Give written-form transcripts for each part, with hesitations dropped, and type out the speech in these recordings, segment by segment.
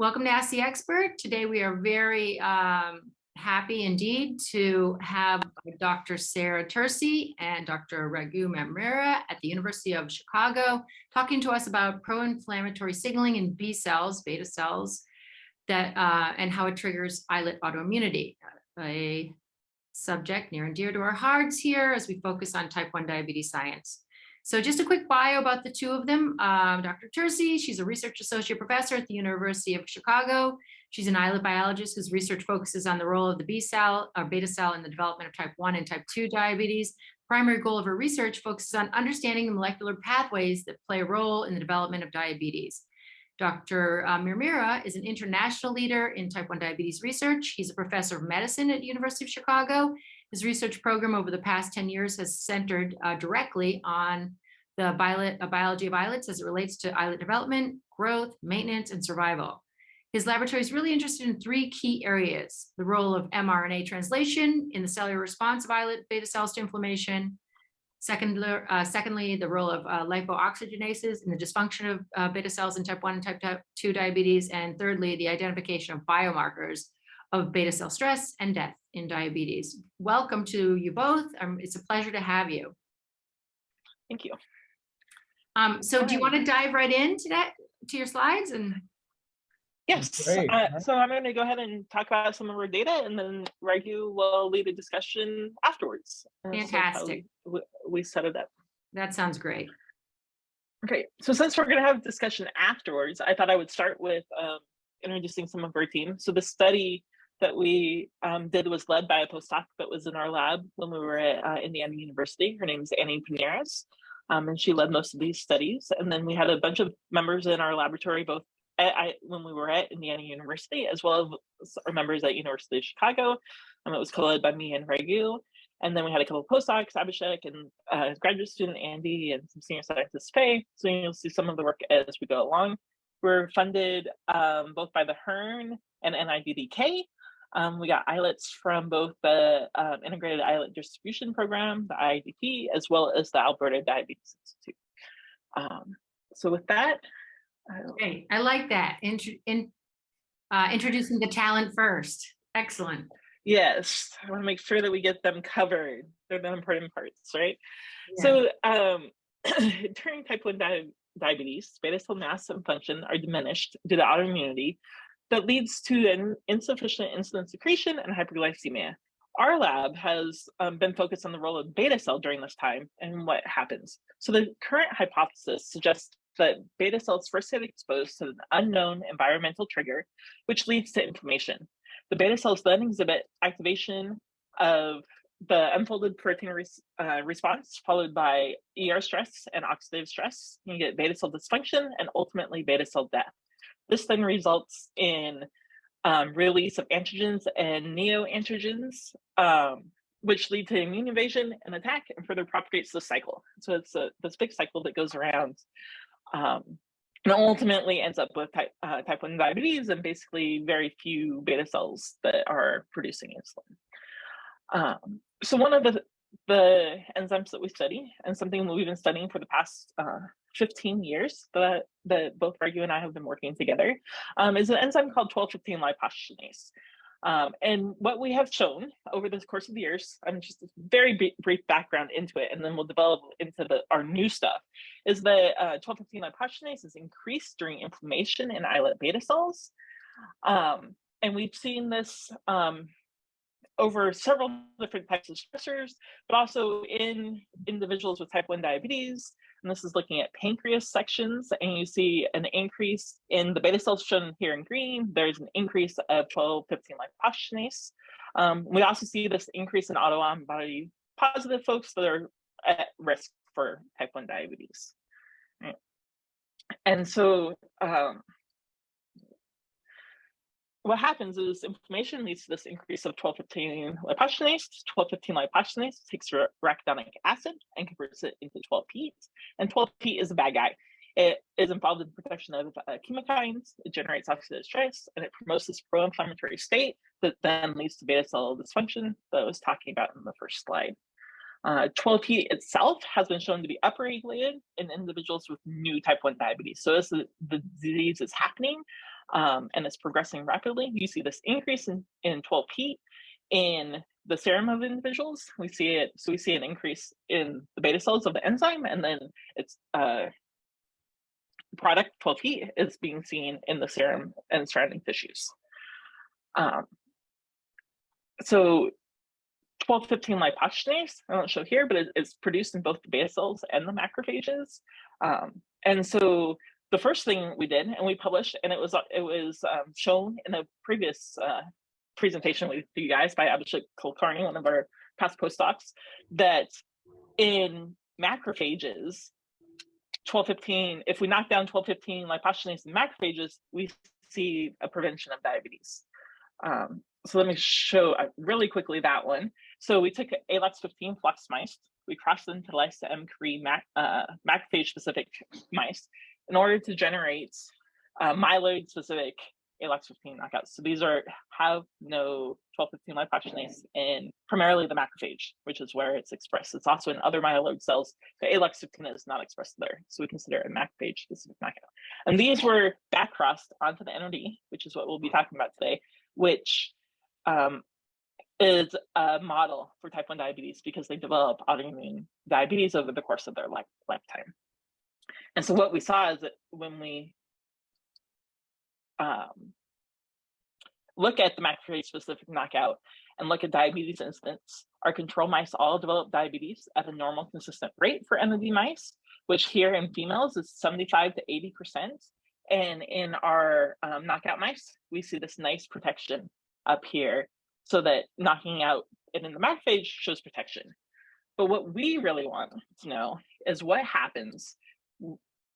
Welcome to Ask the Expert. Today we are very happy indeed to have Dr. Sara Tersey and Dr. Raghu Mirmira at the University of Chicago talking to us about pro-inflammatory signaling in B cells, beta cells, that and how it triggers islet autoimmunity, a subject near and dear to our hearts here as we focus on type 1 diabetes science. So just a quick bio about the two of them. Dr. Tersey, she's a research associate professor at the University of Chicago. She's an islet biologist whose research focuses on the role of the B cell or beta cell in the development of type 1 and type 2 diabetes. Primary goal of her research focuses on understanding the molecular pathways that play a role in the development of diabetes. Dr. Mirmira is an international leader in type 1 diabetes research. He's a professor of medicine at the University of Chicago. His research program over the past 10 years has centered directly on the biology of islets as it relates to islet development, growth, maintenance, and survival. His laboratory is really interested in three key areas: the role of mRNA translation in the cellular response of islet beta cells to inflammation. Secondly, the role of lipoxygenases in the dysfunction of beta cells in type 1 and type 2 diabetes. And thirdly, the identification of biomarkers of beta cell stress and death in diabetes. Welcome to you both. It's a pleasure to have you. Thank you. So do you want to dive right into to your slides? Yes. So I'm going to go ahead and talk about some of our data, and then Raghu will lead a discussion afterwards. Fantastic. So we set it up. That sounds great. Great. So since we're going to have a discussion afterwards, I thought I would start with introducing some of our team. So the study that we did was led by a postdoc that was in our lab when we were at Indiana University. Her name is Annie Pineras, and she led most of these studies. And then we had a bunch of members in our laboratory, both when we were at Indiana University, as well as our members at University of Chicago. It was co-led by me and Raghu. And then we had a couple of postdocs, Abhishek, and graduate student Andy, and some senior scientists, Faye. So you'll see some of the work as we go along. We're funded both by the HERN and NIDDK. We got islets from both the Integrated Islet Distribution Program, the IIDP, as well as the Alberta Diabetes Institute. So with that, great. I like that. Introducing the talent first. Excellent. Yes, I want to make sure that we get them covered. They're the important parts, right? Yeah. So during type 1 diabetes, beta cell mass and function are diminished due to autoimmunity that leads to an insufficient insulin secretion and hyperglycemia. Our lab has been focused on the role of beta cell during this time and what happens. So the current hypothesis suggests that beta cells first get exposed to an unknown environmental trigger, which leads to inflammation. The beta cells then exhibit activation of the unfolded protein response, followed by ER stress and oxidative stress. You get beta cell dysfunction and ultimately beta cell death. This then results in release of antigens and neoantigens, which lead to immune evasion and attack, and further propagates the cycle. So it's this big cycle that goes around and ultimately ends up with type 1 diabetes and basically very few beta cells that are producing insulin. So one of the enzymes that we study, and something that we've been studying for the past 15 years that both Raghu and I have been working together, is an enzyme called 12-15 lipoxygenase. And what we have shown over the course of the years, just a very brief background into it, and then we'll develop into our new stuff, is that 12-15 lipoxygenase is increased during inflammation in islet beta cells. And we've seen this over several different types of stressors, but also in individuals with type 1 diabetes. And this is looking at pancreas sections, and you see an increase in the beta cells shown here in green. There's an increase of 12-15 lipoxygenase. We also see this increase in autoantibody positive folks that are at risk for type 1 diabetes. Right. And so what happens is inflammation leads to this increase of 12-15 lipoxygenase. 12-15 lipoxygenase takes arachidonic acid and converts it into 12-P. And 12-P is a bad guy. It is involved in the production of chemokines. It generates oxidative stress, and it promotes this pro-inflammatory state that then leads to beta cell dysfunction that I was talking about in the first slide. 12P itself has been shown to be upregulated in individuals with new type 1 diabetes. So as the disease is happening and it's progressing rapidly, you see this increase in 12P in the serum of individuals. We see an increase in the beta cells of the enzyme, and then its product 12P is being seen in the serum and surrounding tissues. So 12-15 lipogenase, I won't show here, but it's produced in both the beta cells and the macrophages. And so the first thing we did, and we published, and it was shown in a previous presentation with you guys by Abhishek Kulkarni, one of our past postdocs, that in macrophages, 12-15, if we knock down 12-15 lipogenase in macrophages, we see a prevention of diabetes. So let me show really quickly that one. So we took ALX15 flux mice, we crossed them to lyso-M3 macrophage-specific mice in order to generate myeloid-specific ALX15 knockouts. So these have no 12-15 lipogenase in primarily the macrophage, which is where it's expressed. It's also in other myeloid cells, but ALX15 is not expressed there. So we consider it a macrophage-specific knockout. And these were back-crossed onto the NOD, which is what we'll be talking about today, which is a model for type 1 diabetes because they develop autoimmune diabetes over the course of their lifetime. And so what we saw is that when we look at the macrophage-specific knockout and look at diabetes incidence, our control mice all develop diabetes at a normal, consistent rate for NOD mice, which here in females is 75 to 80%. And in our knockout mice, we see this nice protection up here, so that knocking out it in the macrophage shows protection. But what we really want to know is what happens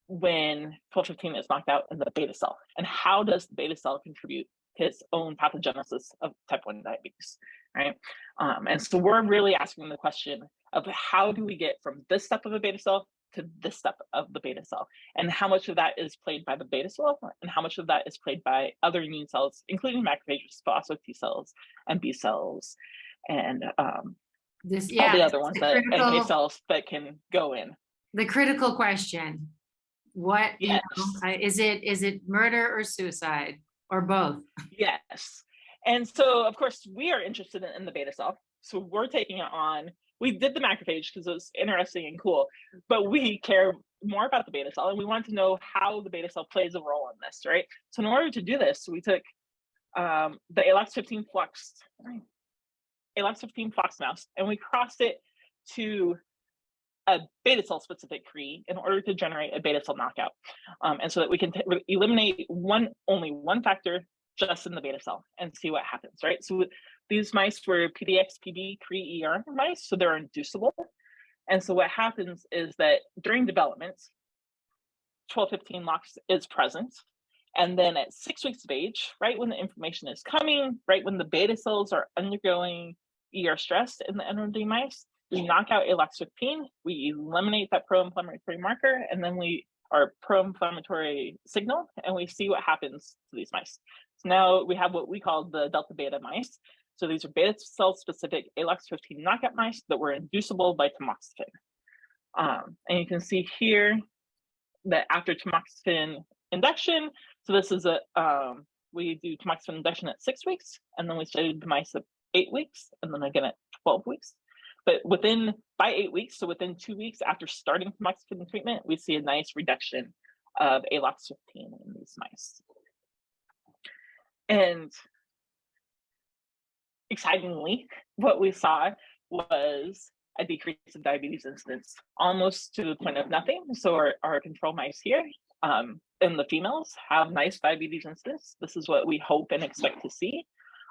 when 12-15 is knocked out in the beta cell, and how does the beta cell contribute to its own pathogenesis of type 1 diabetes, right? And so we're really asking the question of how do we get from this step of a beta cell to this step of the beta cell, and how much of that is played by the beta cell and how much of that is played by other immune cells, including macrophages, but also T cells and B cells and all the other ones that NK cells that can go in. The critical question: what is it murder or suicide or both? Yes. And so of course we are interested in the beta cell, so we're taking it on. We did the macrophage because it was interesting and cool, but we care more about the beta cell, and we want to know how the beta cell plays a role in this, right? So in order to do this, we took the ALX15 flux mouse, and we crossed it to a beta cell specific tree in order to generate a beta cell knockout, and so that we can eliminate only one factor just in the beta cell and see what happens, right? So these mice were PDX-PB pre-ER mice, so they're inducible. And so what happens is that during development, 12-15 LOX is present. And then at 6 weeks of age, right when the information is coming, right when the beta cells are undergoing ER stress in the NOD mice, we knock out ALX15, we eliminate that pro-inflammatory marker, and then our pro-inflammatory signal, and we see what happens to these mice. So now we have what we call the delta beta mice. So these are beta cell specific ALX15 knockout mice that were inducible by tamoxifen. And you can see here that after tamoxifen induction, so this is we do tamoxifen induction at 6 weeks, and then we studied the mice at 8 weeks, and then again at 12 weeks. But by 8 weeks, so within 2 weeks after starting tamoxifen treatment, we see a nice reduction of ALX15 in these mice. And excitingly, what we saw was a decrease of diabetes incidence, almost to the point of nothing. So our control mice here in the females have nice diabetes incidence. This is what we hope and expect to see.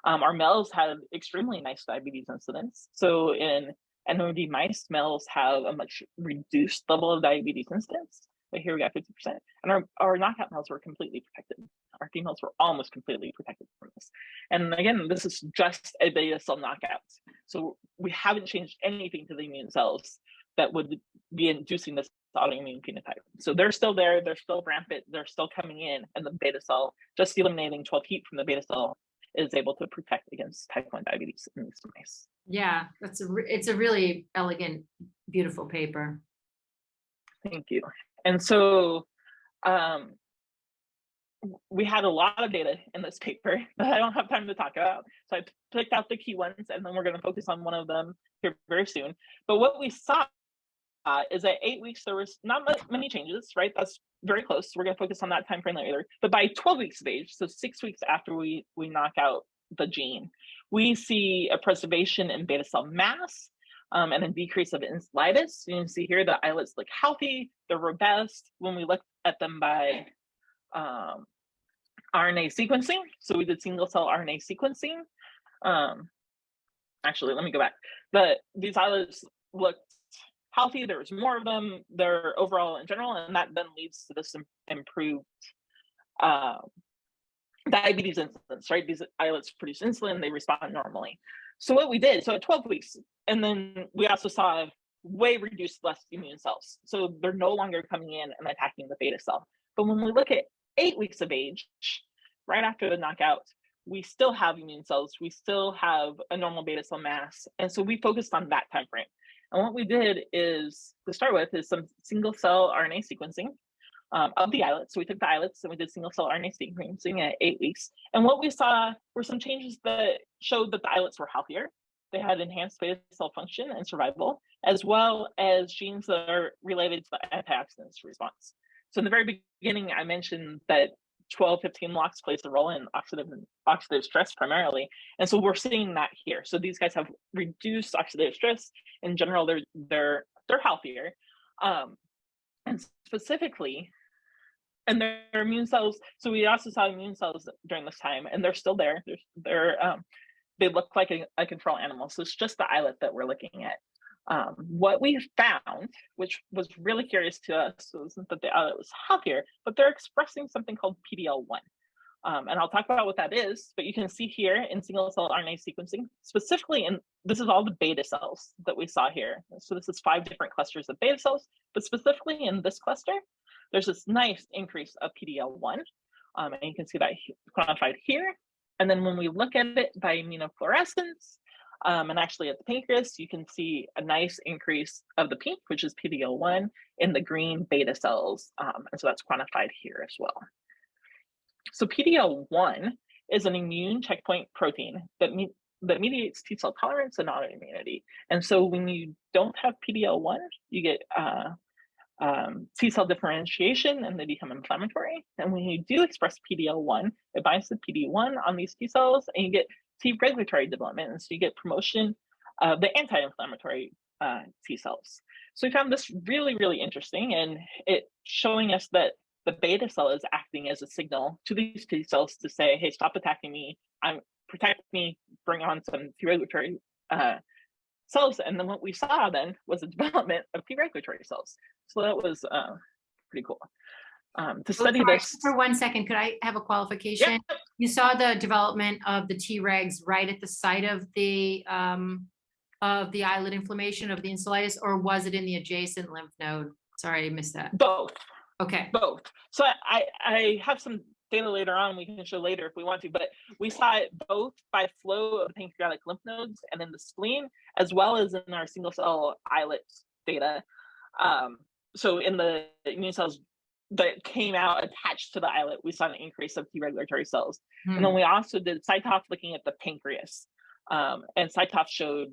Our males have extremely nice diabetes incidence. So in NOD mice, males have a much reduced level of diabetes incidence. But here we got 50%. And our knockout males were completely protected. Our females were almost completely protected from this. And again, this is just a beta cell knockout. So we haven't changed anything to the immune cells that would be inducing this autoimmune phenotype. So they're still there, they're still rampant, they're still coming in, and the beta cell, just eliminating 12 heat from the beta cell is able to protect against type 1 diabetes in these mice. Yeah, it's a really elegant, beautiful paper. Thank you. And so we had a lot of data in this paper that I don't have time to talk about. So I picked out the key ones, and then we're going to focus on one of them here very soon. But what we saw is at 8 weeks, there was not many changes, right? That's very close. We're going to focus on that time frame later. But by 12 weeks of age, so 6 weeks after we knock out the gene, we see a preservation in beta cell mass and a decrease of islets. You can see here the islets look healthy, they're robust. When we look at them by RNA sequencing, so we did single cell RNA sequencing. Actually, let me go back. These islets looked healthy, there was more of them, they're overall in general, and that then leads to this improved diabetes incidence, right? These islets produce insulin, they respond normally. So what we did, so at 12 weeks, and then we also saw way reduced less immune cells. So they're no longer coming in and attacking the beta cell. But when we look at 8 weeks of age, right after the knockout, we still have immune cells, we still have a normal beta cell mass. And so we focused on that time frame. And what we did is, to start with, is some single cell RNA sequencing of the islets. So we took the islets and we did single cell RNA sequencing at 8 weeks. And what we saw were some changes that showed that the islets were healthier. They had enhanced beta cell function and survival, as well as genes that are related to the antioxidants response. So in the very beginning, I mentioned that 12-15 LOX plays a role in oxidative stress primarily. And so we're seeing that here. So these guys have reduced oxidative stress. In general, they're healthier. And specifically, and their immune cells, so we also saw immune cells during this time, and they're still there. They look like a control animal. So it's just the islet that we're looking at. What we found, which was really curious to us, wasn't that the islet was healthier, but they're expressing something called PDL1. And I'll talk about what that is, but you can see here in single cell RNA sequencing, specifically this is all the beta cells that we saw here. So this is 5 different clusters of beta cells, but specifically in this cluster, there's this nice increase of PDL1. And you can see that quantified here. And then when we look at it by immunofluorescence, and actually at the pancreas, you can see a nice increase of the pink, which is PDL1, in the green beta cells. And so that's quantified here as well. So PDL1 is an immune checkpoint protein that mediates T cell tolerance and autoimmunity. And so when you don't have PDL1, you get T cell differentiation and they become inflammatory. And when you do express PDL1, it binds to PD1 on these T cells and you get T regulatory development. And so you get promotion of the anti-inflammatory T cells. So we found this really, really interesting, and it showing us that the beta cell is acting as a signal to these T cells to say, hey, stop attacking me, protect me, bring on some T regulatory cells. And then what we saw then was the development of T regulatory cells. So that was pretty cool. To study this. For 1 second, could I have a qualification? Yep. You saw the development of the Tregs right at the site of the islet inflammation of the insulitis, or was it in the adjacent lymph node? Sorry, I missed that. Both. Okay. Both. So I have some data later on we can show later if we want to, but we saw it both by flow of the pancreatic lymph nodes and in the spleen, as well as in our single cell islet data. So in the immune cells that came out attached to the islet, we saw an increase of T regulatory cells. And then we also did CyTOF looking at the pancreas. And CyTOF showed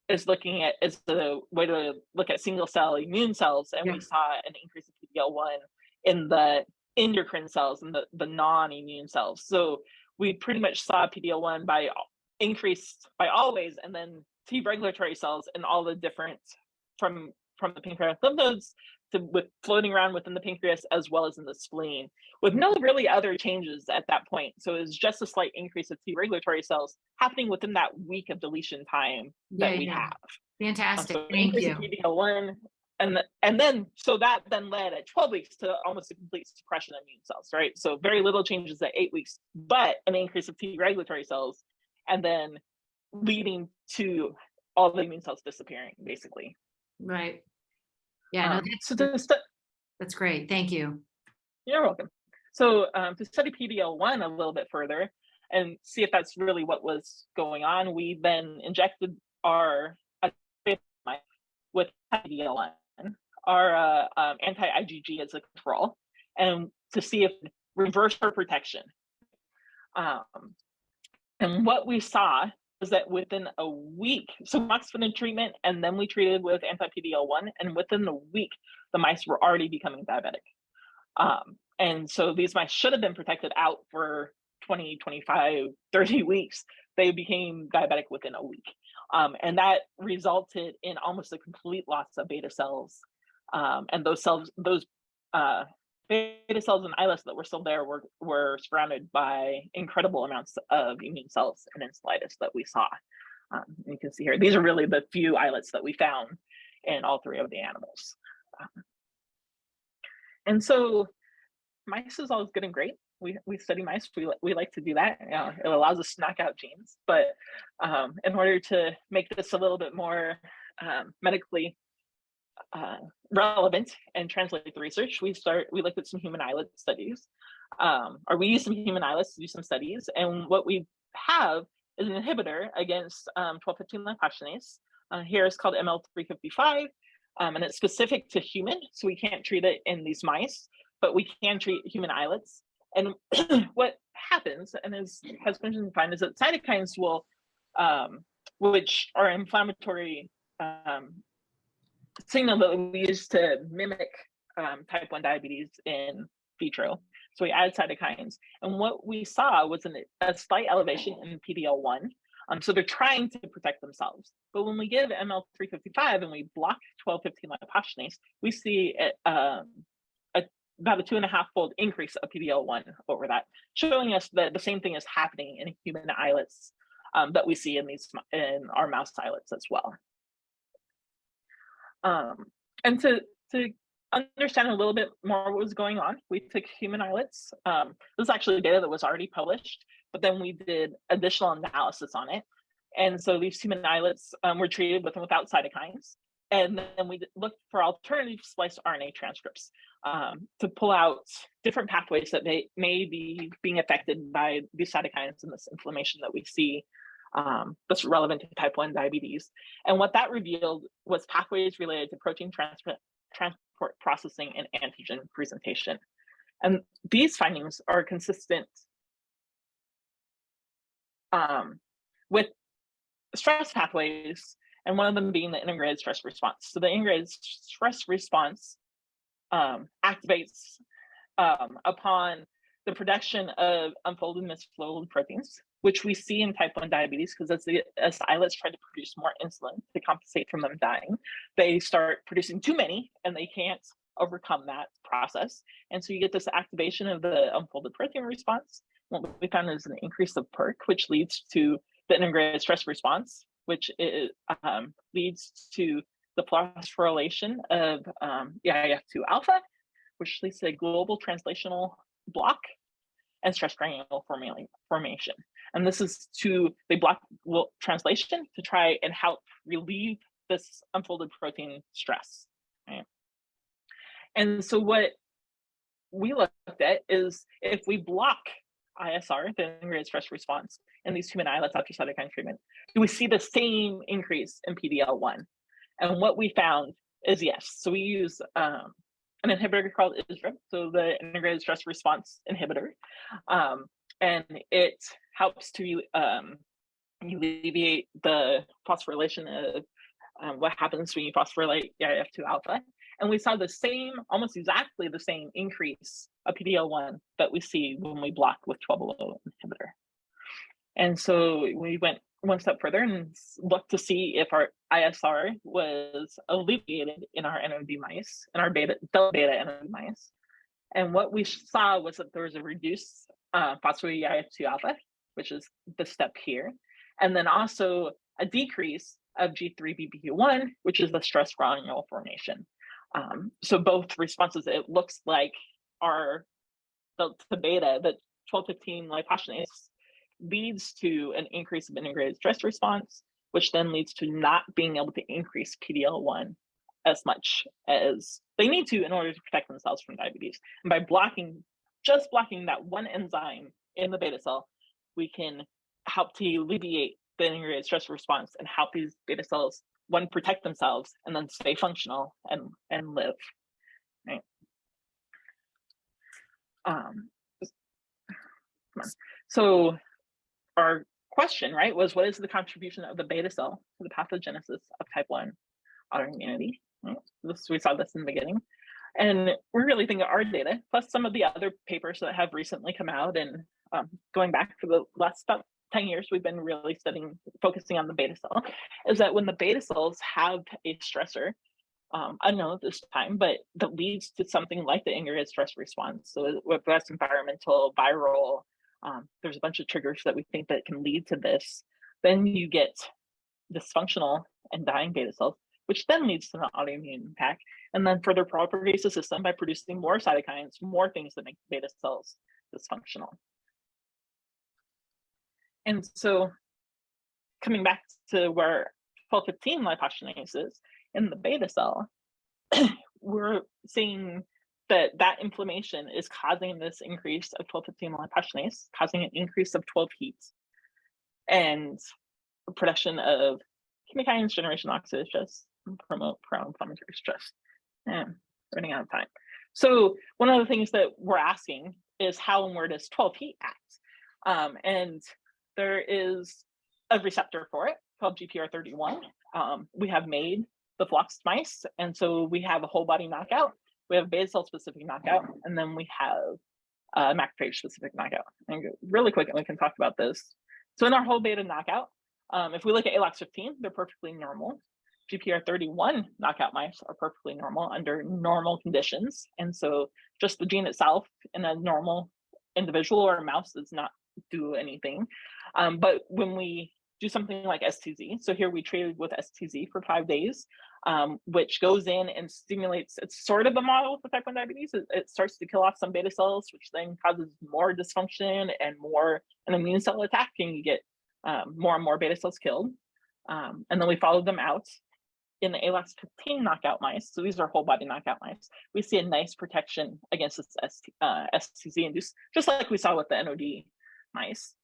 is looking at is the way to look at single cell immune cells, and we saw an increase of PDL1 in the endocrine cells and the non-immune cells. So we pretty much saw PDL1 by increased by always, and then T regulatory cells in all the different from the pancreatic lymph nodes with floating around within the pancreas as well as in the spleen, with no really other changes at that point. So it was just a slight increase of T regulatory cells happening within that week of deletion time that we have. Fantastic. So Thank you. PDL1, and then so that then led at 12 weeks to almost a complete suppression of immune cells, right? So very little changes at 8 weeks, but an increase of T regulatory cells, and then leading to all the immune cells disappearing, basically. Right. Yeah, no, that's great. Thank you. You're welcome. So to study PDL1 a little bit further, and see if that's really what was going on. We then injected our with PDL1, our anti-IgG as a control, and to see if it reversed our protection. And what we saw was that within a week, so amoxicillin treatment, and then we treated with anti-PDL1, and within a week, the mice were already becoming diabetic. And so these mice should have been protected out for 20, 25, 30 weeks. They became diabetic within a week. And that resulted in almost a complete loss of beta cells. And those cells, those beta cells and islets that were still there were surrounded by incredible amounts of immune cells and encephalitis that we saw. You can see here, these are really the few islets that we found in all three of the animals. And so mice is always good and great. We study mice, we like to do that. It allows us to knock out genes, but in order to make this a little bit more medically relevant and translate the research, we looked at some human islet studies, or we used some human islets to do some studies. And what we have is an inhibitor against 12-15 lipogenase. Here it's called ML355, and it's specific to human, so we can't treat it in these mice, but we can treat human islets. And what happens, and has been found, is that cytokines will, which are inflammatory signal that we use to mimic type 1 diabetes in vitro. So we add cytokines, and what we saw was a slight elevation in PDL1. So they're trying to protect themselves. But when we give ML355 and we block 12-15 lipogenase, we see about a 2.5-fold increase of PDL1 over that, showing us that the same thing is happening in human islets that we see in our mouse islets as well. And to understand a little bit more what was going on, we took human islets. This is actually data that was already published, but then we did additional analysis on it. And so these human islets were treated with and without cytokines. And then we looked for alternative spliced RNA transcripts to pull out different pathways that may be being affected by these cytokines and this inflammation that we see that's relevant to type 1 diabetes. And what that revealed was pathways related to protein transport processing and antigen presentation. And these findings are consistent with stress pathways, and one of them being the integrated stress response. So the integrated stress response activates upon the production of unfolded misfolded proteins, which we see in type 1 diabetes, because as the islets try to produce more insulin to compensate from them dying, they start producing too many and they can't overcome that process. And so you get this activation of the unfolded protein response. What we found is an increase of PERK, which leads to the integrated stress response, which leads to the phosphorylation of eIF2 alpha, which leads to a global translational block and stress granule formation. And this is they block translation to try and help relieve this unfolded protein stress. Right? And so what we looked at is if we block ISR, the integrated stress response, in these human islets after cytokine treatment, do we see the same increase in PDL1? And what we found is yes. So we use an inhibitor called Islet, so the integrated stress response inhibitor, and it helps to alleviate the phosphorylation of what happens when you phosphorylate eIF2 alpha. And we saw the same, almost exactly the same increase of PDL1 that we see when we block with 12-LO inhibitor. And so we went one step further and looked to see if our ISR was alleviated in our NOD mice, in our delta beta NOD mice. And what we saw was that there was a reduced phospholipid eIF2 alpha, which is the step here, and then also a decrease of G3BP1, which is the stress granule formation. So both responses, it looks like our delta beta, the 12-15 lipogenase, leads to an increase of integrated stress response, which then leads to not being able to increase PDL1 as much as they need to in order to protect themselves from diabetes. And by just blocking that one enzyme in the beta cell, we can help to alleviate the integrated stress response and help these beta cells, one, protect themselves and then stay functional and live, right? So our question, right, was what is the contribution of the beta cell to the pathogenesis of type 1 autoimmunity? Right? We saw this in the beginning. And we're really thinking our data, plus some of the other papers that have recently come out, and going back for the last about 10 years, we've been really focusing on the beta cell, is that when the beta cells have a stressor, unknown at this time, but that leads to something like the integrated stress response. So whether that's environmental, viral, there's a bunch of triggers that we think that can lead to this. Then you get dysfunctional and dying beta cells, which then leads to an autoimmune attack, and then further propagates the system by producing more cytokines, more things that make beta cells dysfunctional. And so coming back to where 1215 lipogenase is in the beta cell, we're seeing that inflammation is causing this increase of 1215 lipogenase, causing an increase of 12 heats and production of chemokines, generation of oxidative stress, and promote proinflammatory stress. And running out of time. So one of the things that we're asking is how and where does 12 heat act? And there is a receptor for it called GPR31. We have made the floxed mice, and so we have a whole body knockout, we have beta cell specific knockout, and then we have macrophage specific knockout. And really quick, and we can talk about this. So in our whole beta knockout, if we look at ALOX15, they're perfectly normal. GPR31 knockout mice are perfectly normal under normal conditions. And so just the gene itself in a normal individual or a mouse does not do anything. But when we do something like STZ, so here we treated with STZ for 5 days, which goes in and stimulates, it's sort of a model for type 1 diabetes. It starts to kill off some beta cells, which then causes more dysfunction and more an immune cell attack, and you get more and more beta cells killed. And then we followed them out in the ALOX15 knockout mice. So these are whole body knockout mice. We see a nice protection against this STZ induced, just like we saw with the NOD mice.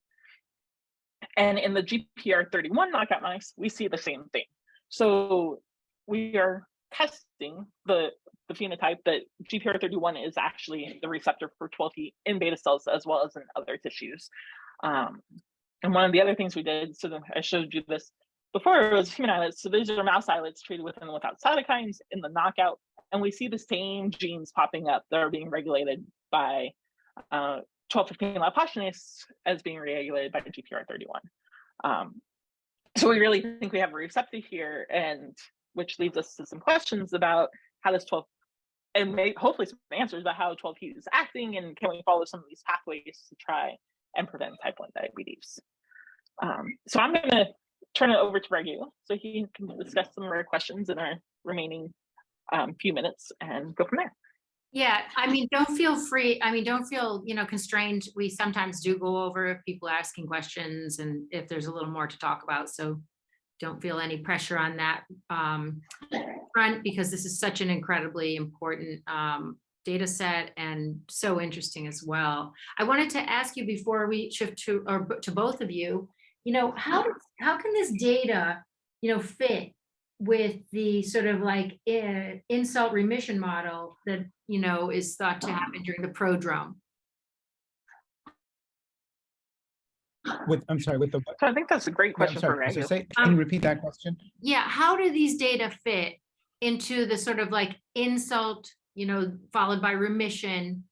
And in the GPR31 knockout mice, we see the same thing. So we are testing the phenotype that GPR31 is actually the receptor for 12-heat in beta cells as well as in other tissues. And one of the other things we did, so I showed you this before, it was human islets. So these are mouse islets treated with and without cytokines in the knockout. And we see the same genes popping up that are being regulated by 1215 lipogenase as being regulated by GPR31. So we really think we have a receptor here, and which leads us to some questions about how this 12, and hopefully some answers about how 12-heat is acting, and can we follow some of these pathways to try and prevent type 1 diabetes. So I'm going to turn it over to Raghu so he can discuss some of our questions in our remaining few minutes and go from there. Yeah, I mean, don't feel constrained. We sometimes do go over if people are asking questions and if there's a little more to talk about. So don't feel any pressure on that front, because this is such an incredibly important data set and so interesting as well. I wanted to ask you before we shift to both of you, how can this data, fit with the sort of like insult remission model that, is thought to happen during the prodrome? I'm sorry, with the. So I think that's a great question for Raghu. Can you repeat that question? Yeah, how do these data fit into the sort of like insult, followed by remission,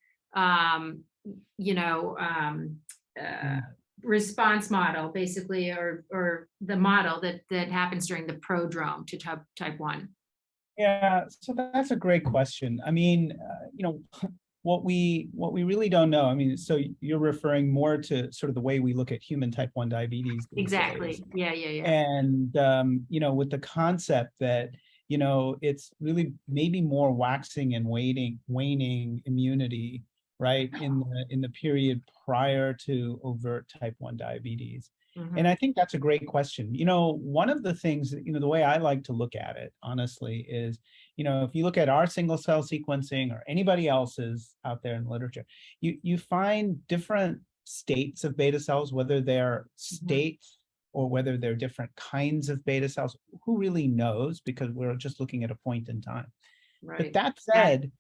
response model, basically, or the model that happens during the prodrome to type 1? Yeah, so that's a great question. I mean, what we really don't know. I mean, so you're referring more to sort of the way we look at human type 1 diabetes. Exactly. Yeah. And with the concept that it's really maybe more waxing and waning immunity, right, in the period prior to overt type 1 diabetes. Mm-hmm. And I think that's a great question. One of the things that, the way I like to look at it, honestly, is, if you look at our single cell sequencing or anybody else's out there in the literature, you find different states of beta cells, whether they're states or whether they're different kinds of beta cells. Who really knows? Because we're just looking at a point in time. Right. But that said,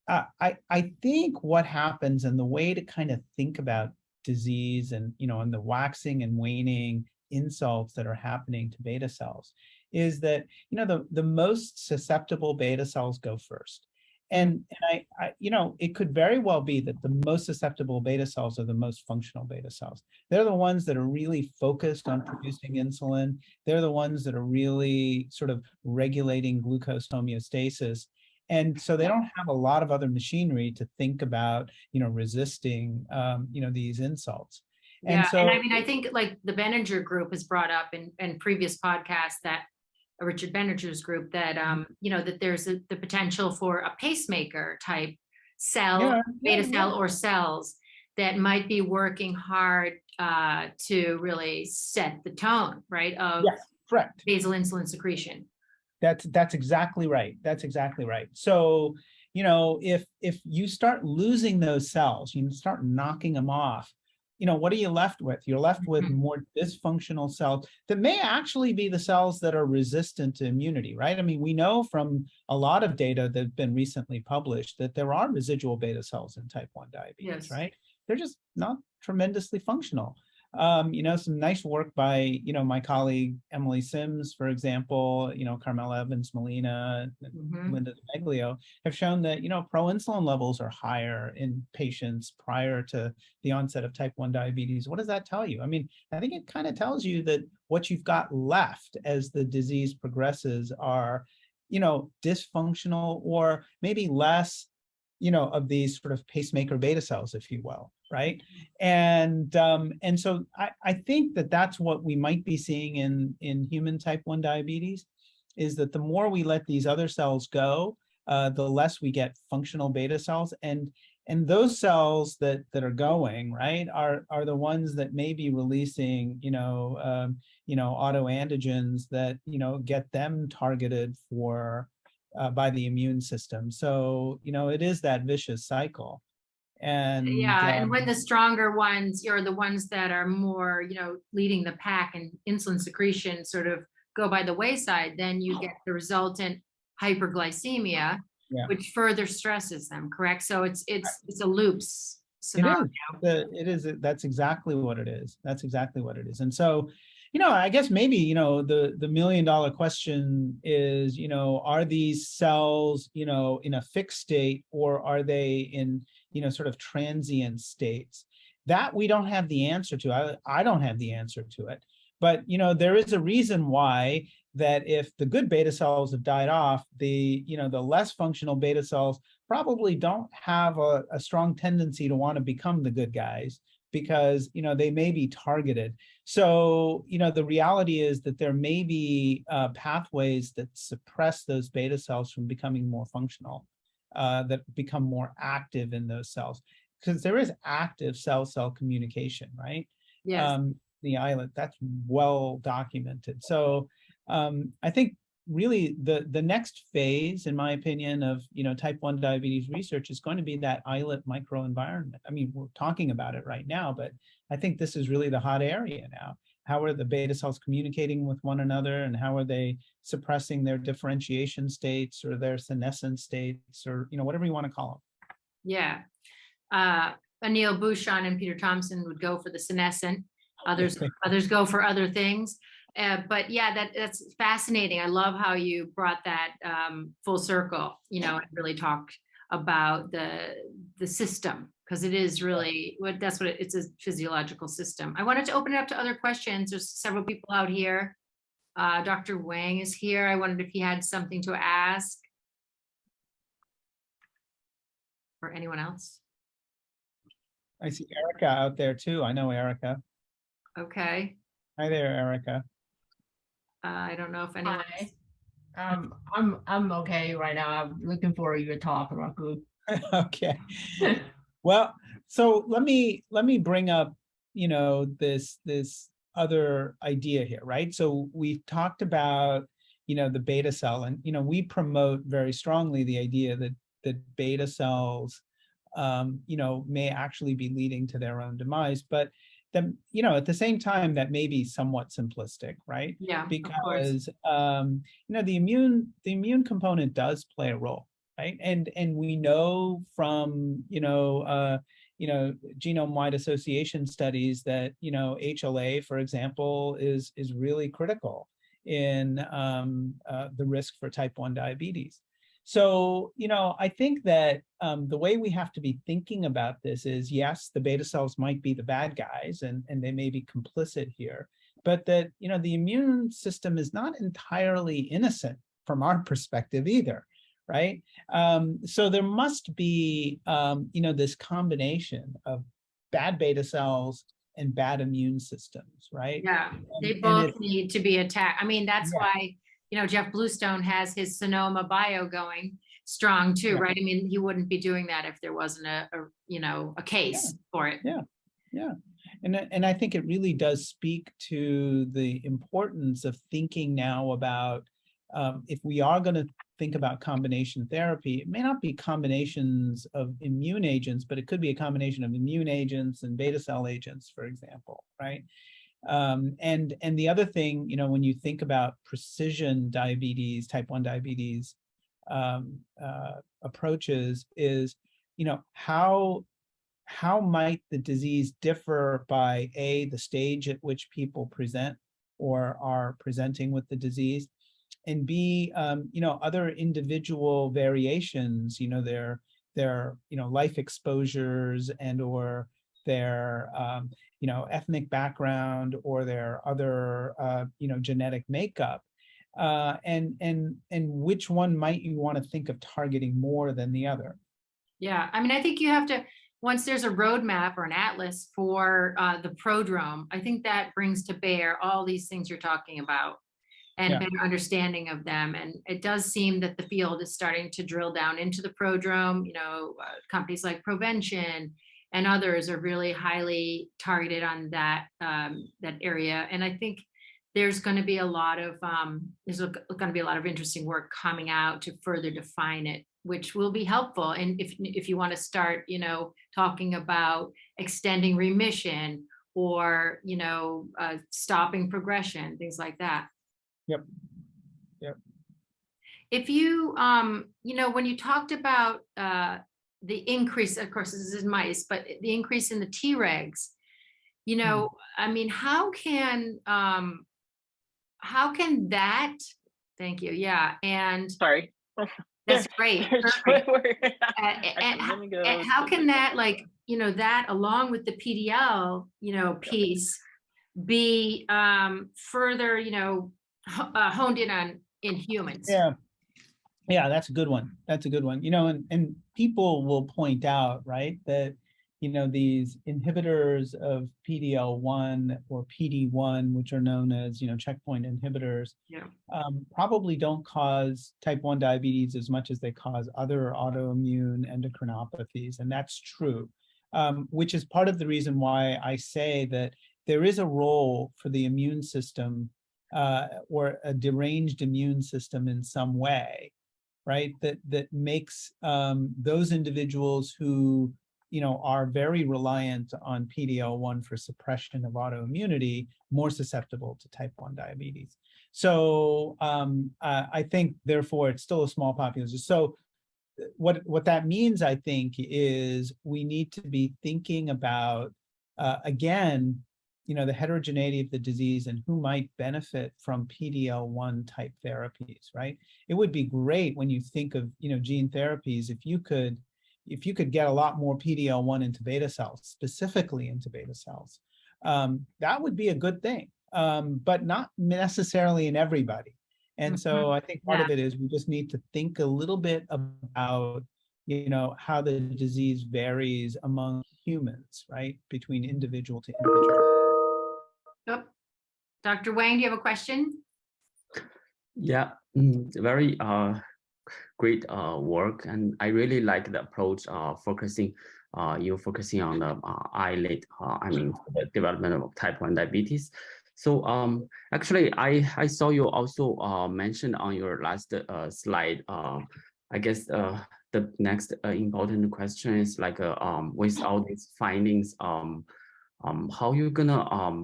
I think what happens, and the way to kind of think about disease and, and the waxing and waning insults that are happening to beta cells, is that, the most susceptible beta cells go first. And I it could very well be that the most susceptible beta cells are the most functional beta cells. They're the ones that are really focused on producing insulin. They're the ones that are really sort of regulating glucose homeostasis. And so they don't have a lot of other machinery to think about, resisting, these insults. And so, and I mean, I think like the Benninger group has brought up in previous podcasts that Richard Benninger's group that, that there's the potential for a pacemaker type cell, beta cell or cells that might be working hard to really set the tone, right? Of correct. Basal insulin secretion. That's exactly right. That's exactly right. So, if you start losing those cells, you start knocking them off, what are you left with? You're left with more dysfunctional cells that may actually be the cells that are resistant to immunity, right? I mean, we know from a lot of data that have been recently published that there are residual beta cells in type 1 diabetes, right? They're just not tremendously functional. Some nice work by, my colleague Emily Sims, for example, Carmela Evans Molina, Linda Meglio have shown that, proinsulin levels are higher in patients prior to the onset of type 1 diabetes. What does that tell you? I mean, I think it kind of tells you that what you've got left as the disease progresses are, dysfunctional or maybe less, of these sort of pacemaker beta cells, if you will, right? And so I think that that's what we might be seeing in human type 1 diabetes, is that the more we let these other cells go, the less we get functional beta cells. And those cells that are going, right, are the ones that may be releasing, autoantigens that, get them targeted for by the immune system. So, it is that vicious cycle. And and when the stronger ones, or the ones that are more, leading the pack and insulin secretion sort of go by the wayside, then you get the resultant hyperglycemia, which further stresses them, correct? So it's a loops scenario. It is. That's exactly what it is. That's exactly what it is. And so, I guess maybe, the $1 million question is, are these cells, in a fixed state, or are they in, sort of transient states? That we don't have the answer to. I don't have the answer to it. But, there is a reason why that if the good beta cells have died off, the less functional beta cells probably don't have a strong tendency to want to become the good guys, because they may be targeted. So the reality is that there may be pathways that suppress those beta cells from becoming more functional, that become more active in those cells, because there is active cell-cell communication, right? Yes. The islet, that's well documented. So I think really the next phase, in my opinion, of type 1 diabetes research is going to be that islet microenvironment. I mean, we're talking about it right now, but I think this is really the hot area now. How are the beta cells communicating with one another, and how are they suppressing their differentiation states or their senescence states, or whatever you want to call them? Yeah. Anil Bhushan and Peter Thompson would go for the senescent. Others go for other things. But yeah, that's fascinating. I love how you brought that full circle, and really talked about the system, because it is really it's a physiological system. I wanted to open it up to other questions. There's several people out here. Dr. Wang is here. I wondered if he had something to ask. Or anyone else? I see Erica out there too. I know Erica. Okay. Hi there, Erica. I don't know if anyone. I'm okay right now. I'm looking for your talk, Raghu. Okay. Well, so let me bring up, this other idea here, right? So we've talked about, the beta cell, and we promote very strongly the idea that beta cells may actually be leading to their own demise. But then, at the same time, that may be somewhat simplistic, right? Yeah, because the immune component does play a role, right? And we know from genome-wide association studies that HLA, for example, is really critical in the risk for type 1 diabetes. So, I think that the way we have to be thinking about this is, yes, the beta cells might be the bad guys and they may be complicit here, but that, the immune system is not entirely innocent from our perspective either, right? So there must be, this combination of bad beta cells and bad immune systems, right? Yeah, they both need to be attacked. I mean, that's why, Jeff Bluestone has his Sonoma Bio going strong too, right? I mean, he wouldn't be doing that if there wasn't a case for it. Yeah. And I think it really does speak to the importance of thinking now about if we are going to think about combination therapy, it may not be combinations of immune agents, but it could be a combination of immune agents and beta cell agents, for example, right? And the other thing, when you think about precision diabetes, type 1 diabetes approaches is, how might the disease differ by the stage at which people present or are presenting with the disease, and B, other individual variations, their life exposures and or their ethnic background or their other genetic makeup, and which one might you want to think of targeting more than the other? Yeah, I mean, I think you have to, once there's a roadmap or an atlas for the prodrome, I think that brings to bear all these things you're talking about and better understanding of them. And it does seem that the field is starting to drill down into the prodrome. Companies like Provention and others are really highly targeted on that that area. And I think there's going to be a lot of interesting work coming out to further define it, which will be helpful. And if you want to start, talking about extending remission or stopping progression, things like that. Yep. If you when you talked about the increase, of course, this is in mice, but the increase in the Tregs, I mean, how can that, thank you. Yeah. And sorry. That's great. Perfect. And how can that, that along with the PDL, piece be further, honed in humans? Yeah, that's a good one. And people will point out, right, that these inhibitors of PDL1 or PD1, which are known as checkpoint inhibitors, probably don't cause type 1 diabetes as much as they cause other autoimmune endocrinopathies, and that's true, which is part of the reason why I say that there is a role for the immune system or a deranged immune system in some way, right? That makes those individuals who are very reliant on PDL1 for suppression of autoimmunity more susceptible to type 1 diabetes. So I think, therefore, it's still a small population. So what that means, I think, is we need to be thinking about, again, the heterogeneity of the disease and who might benefit from PDL1 type therapies, right? It would be great when you think of, gene therapies, if you could get a lot more PDL1 into beta cells, specifically into beta cells, that would be a good thing, but not necessarily in everybody. And so I think part of it is we just need to think a little bit about, how the disease varies among humans, right? Between individual to individual. Oh, Dr. Wang, do you have a question? Yeah, very great work, and I really like the approach focusing on the islet, the development of type 1 diabetes. So actually, I saw you also mentioned on your last slide, I guess the next important question is like, with all these findings, how you gonna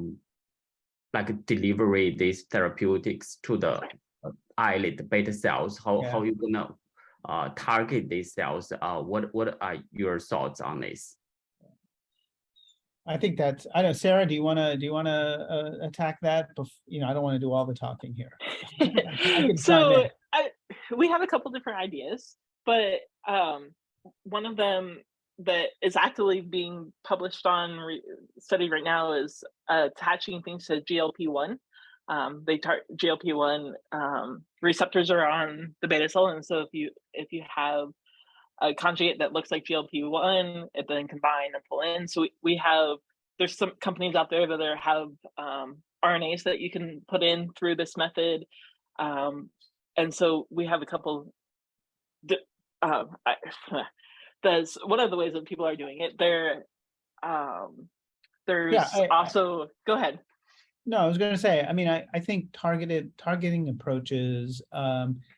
like deliver these therapeutics to the islet beta cells? How you gonna target these cells? What are your thoughts on this? I think that's, I don't know, Sarah, do you want to attack that? You know, I don't want to do all the talking here. So we have a couple different ideas, but one of them that is actively being published on studied right now is attaching things to GLP-1. GLP-1 receptors are on the beta cell, and so if you have a conjugate that looks like GLP-1, it then combine and pull in. So there's some companies out there that have RNAs that you can put in through this method. And so we have a couple, that's one of the ways that people are doing it. Also, go ahead. No, I was going to say, I mean, I think targeting approaches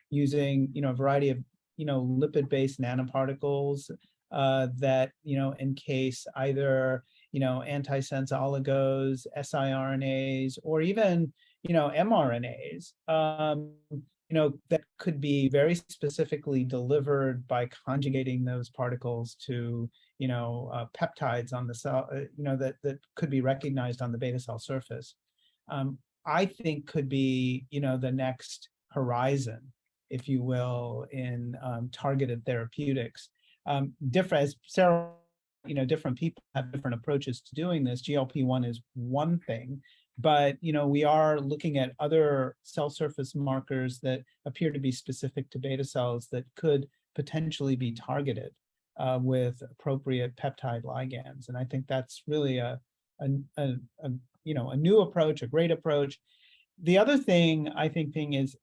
using, you know, a variety of, you know, lipid-based nanoparticles that, you know, encase either, you know, antisense oligos, siRNAs, or even, you know, mRNAs, you know, that could be very specifically delivered by conjugating those particles to, you know, peptides on the cell, you know, that could be recognized on the beta cell surface. I think could be, you know, the next horizon, if you will, in targeted therapeutics. Different, as Sarah, you know, different people have different approaches to doing this. GLP-1 is one thing, but, you know, we are looking at other cell surface markers that appear to be specific to beta cells that could potentially be targeted with appropriate peptide ligands. And I think that's really a you know, a new approach, a great approach. The other thing I think is,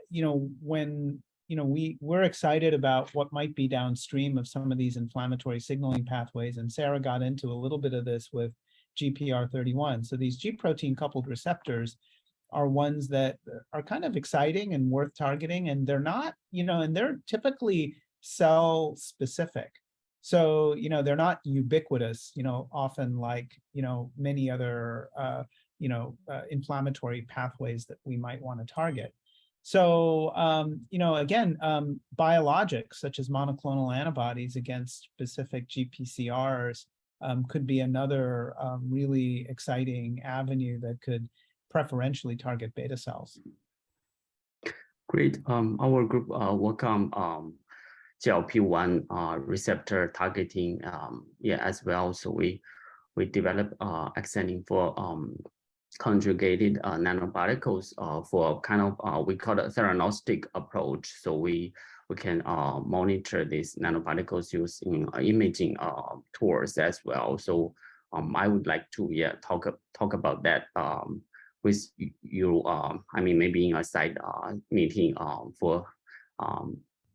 you know, when, you know, we're excited about what might be downstream of some of these inflammatory signaling pathways, and Sarah got into a little bit of this with GPR31. So these G protein coupled receptors are ones that are kind of exciting and worth targeting, and they're not, you know, and they're typically cell specific. So, you know, they're not ubiquitous, you know, often like, you know, many other, you know, inflammatory pathways that we might want to target. So, you know, again, biologics such as monoclonal antibodies against specific GPCRs could be another really exciting avenue that could preferentially target beta cells. Great. Our group work on GLP-1 receptor targeting, as well. So we develop extending for conjugated nanoparticles for kind of we call it a theranostic approach. So we can monitor these nanoparticles using imaging tools as well. So I would like to talk about that with you. I mean, maybe in a side meeting for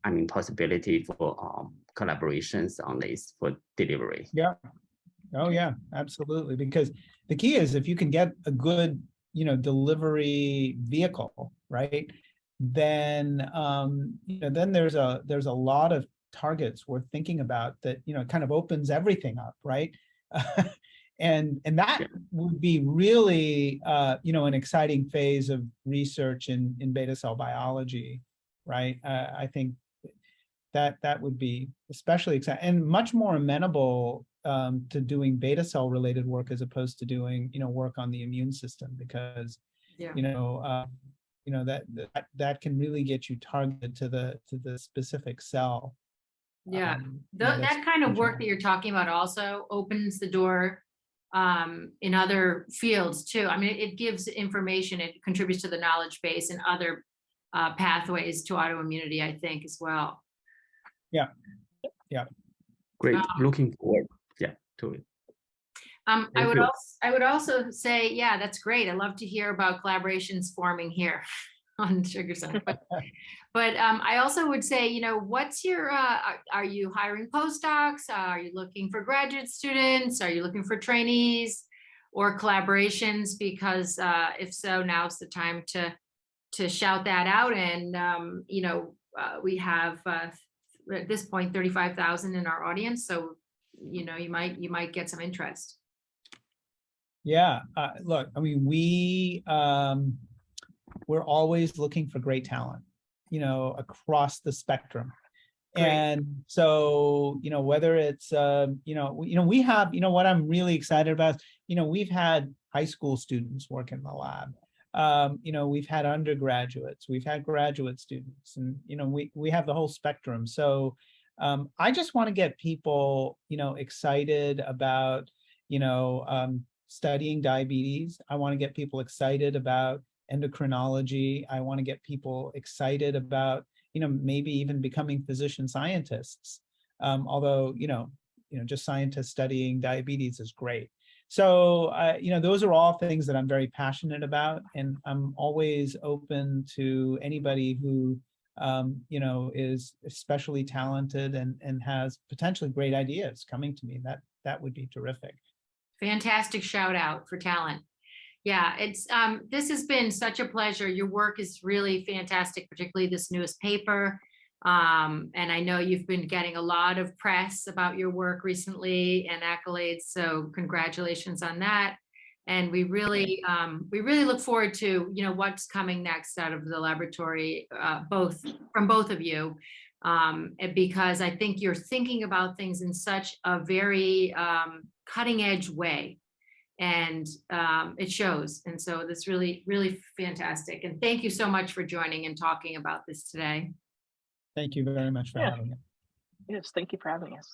I mean, possibility for collaborations on this for delivery. Yeah. Oh yeah, absolutely. Because the key is if you can get a good, you know, delivery vehicle, right? Then, you know, then there's a lot of targets worth thinking about that, you know, kind of opens everything up, right? and that would be really, you know, an exciting phase of research in beta cell biology, right? I think that would be especially exciting and much more amenable to doing beta cell related work as opposed to doing, you know, work on the immune system, because, you know, that can really get you targeted to the specific cell. Yeah, that kind of work that you're talking about also opens the door in other fields too. I mean, it gives information, it contributes to the knowledge base and other pathways to autoimmunity, I think, as well. Yeah. Yeah. Great. Looking forward, to it. I would also say, yeah, that's great. I love to hear about collaborations forming here on Sugar Side. But I also would say, you know, what's your, are you hiring postdocs? Are you looking for graduate students? Are you looking for trainees or collaborations? Because if so, now's the time to shout that out. And, you know, we have at this point 35,000 in our audience. So, you know, you might get some interest. Yeah, look, I mean, we're always looking for great talent, you know, across the spectrum. Great. And so, you know, whether it's, we have, you know, what I'm really excited about, you know, we've had high school students work in the lab. You know, we've had undergraduates, we've had graduate students, and, you know, we have the whole spectrum. So I just want to get people, you know, excited about, you know, studying diabetes. I want to get people excited about endocrinology. I want to get people excited about, you know, maybe even becoming physician scientists. Although, you know, just scientists studying diabetes is great. So, you know, those are all things that I'm very passionate about, and I'm always open to anybody who, you know, is especially talented and has potentially great ideas coming to me. That would be terrific. Fantastic shout out for talent. Yeah, it's this has been such a pleasure. Your work is really fantastic, particularly this newest paper. And I know you've been getting a lot of press about your work recently and accolades. So congratulations on that. And we really look forward to, you know, what's coming next out of the laboratory, from both of you, because I think you're thinking about things in such a very cutting edge way. And it shows. And so that's really, really fantastic. And thank you so much for joining and talking about this today. Thank you very much for having me. Yes, thank you for having us.